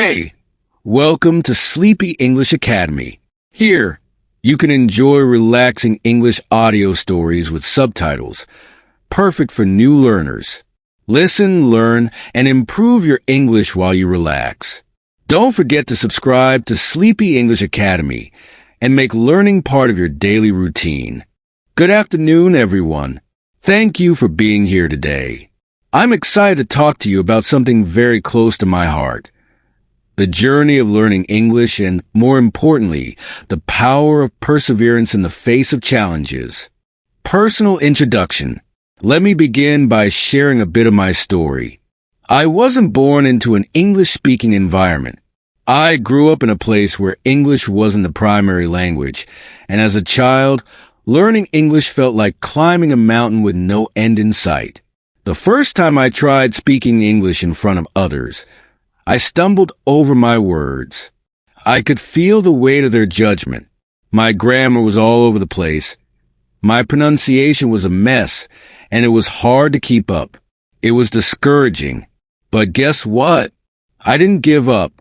Hey, welcome to Sleepy English Academy. Here, you can enjoy relaxing English audio stories with subtitles, perfect for new learners. Listen, learn, and improve your English while you relax. Don't forget to subscribe to Sleepy English Academy and make learning part of your daily routine. Good afternoon, everyone. Thank you for being here today. I'm excited to talk to you about something very close to my heart. The journey of learning English and, more importantly, the power of perseverance in the face of challenges. Personal introduction. Let me begin by sharing a bit of my story. I wasn't born into an English-speaking environment. I grew up in a place where English wasn't the primary language, and as a child, learning English felt like climbing a mountain with no end in sight. The first time I tried speaking English in front of others, I stumbled over my words. I could feel the weight of their judgment. My grammar was all over the place. My pronunciation was a mess, and it was hard to keep up. It was discouraging. But guess what? I didn't give up.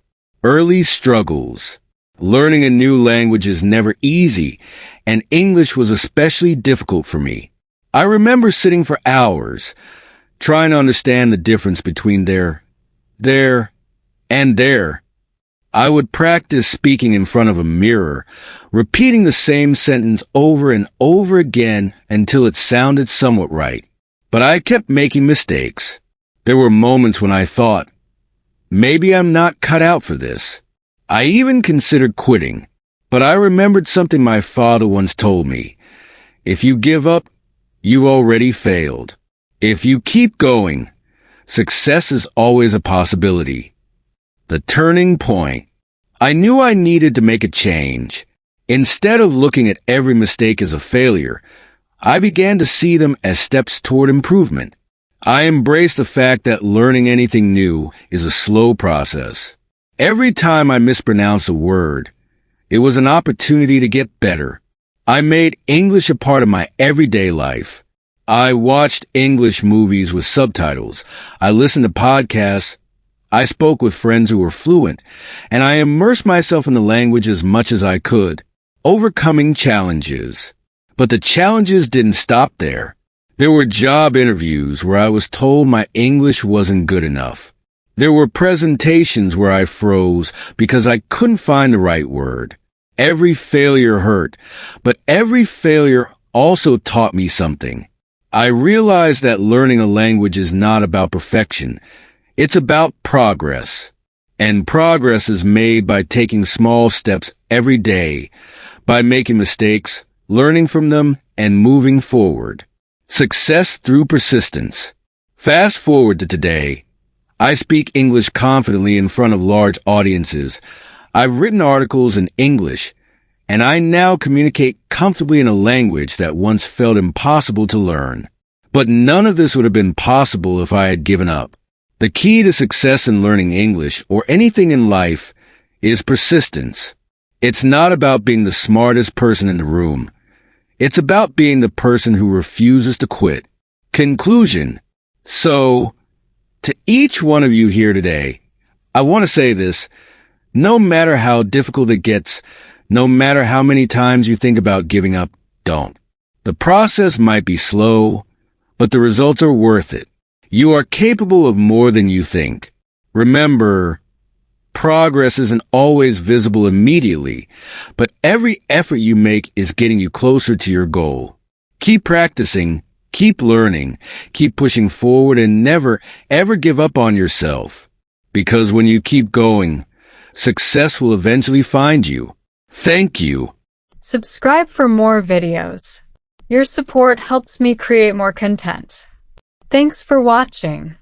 Early struggles. Learning a new language is never easy, and English was especially difficult for me. I remember sitting for hours, trying to understand the difference between there, and there. I would practice speaking in front of a mirror, repeating the same sentence over and over again until it sounded somewhat right. But I kept making mistakes. There were moments when I thought, maybe I'm not cut out for this. I even considered quitting. But I remembered something my father once told me. If you give up, you've already failed. If you keep going, success is always a possibility. The turning point. I knew I needed to make a change. Instead of looking at every mistake as a failure, I began to see them as steps toward improvement. I embraced the fact that learning anything new is a slow process. Every time I mispronounced a word, it was an opportunity to get better. I made English a part of my everyday life. I watched English movies with subtitles. I listened to podcasts. I spoke with friends who were fluent, and I immersed myself in the language as much as I could, overcoming challenges. But the challenges didn't stop there. There were job interviews where I was told my English wasn't good enough. There were presentations where I froze because I couldn't find the right word. Every failure hurt, but every failure also taught me something. I realized that learning a language is not about perfection. It's about progress. And progress is made by taking small steps every day, by making mistakes, learning from them, and moving forward. Success through persistence. Fast forward to today. I speak English confidently in front of large audiences. I've written articles in English, and I now communicate comfortably in a language that once felt impossible to learn. But none of this would have been possible if I had given up. The key to success in learning English, or anything in life, is persistence. It's not about being the smartest person in the room. It's about being the person who refuses to quit. Conclusion. So, to each one of you here today, I want to say this. No matter how difficult it gets, no matter how many times you think about giving up, don't. The process might be slow, but the results are worth it. You are capable of more than you think. Remember, progress isn't always visible immediately, but every effort you make is getting you closer to your goal. Keep practicing, keep learning, keep pushing forward, and never, ever give up on yourself. Because when you keep going, success will eventually find you. Thank you. Subscribe for more videos. Your support helps me create more content. Thanks for watching.